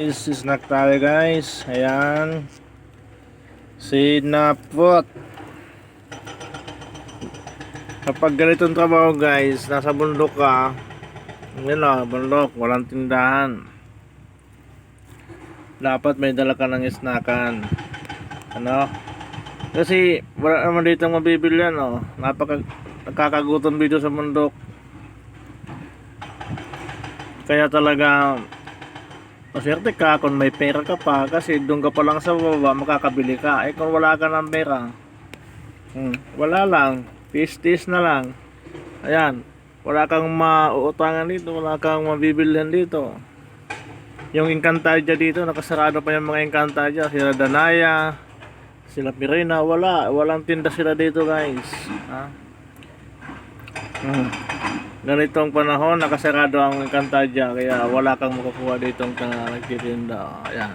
This is snack tayo guys. Ayan. Sinapot. Kapag ganitong trabaho guys, nasa bundok ka. Yun lang, bundok, walang tindahan. Dapat may dala ka ng snackan. Ano? Kasi wala naman dito mabibili yan, oh. Nakakagutom dito sa bundok. Kaya talaga maswerte ka kung may pera ka pa, kasi doon ka pa lang sa baba makakabili ka. Eh kung wala ka ng pera, wala lang, tis na lang. Ayan, wala kang mauutangan dito, wala kang mabibilhan dito. Yung Encantadia dito, nakasarado pa yung mga Encantadia. Sila Danaya, sila Pirina, walang tinda sila dito guys. Ganitong panahon, nakasarado ang Encantadia, kaya wala kang makukuha dito ang nagtitinda. Ayan.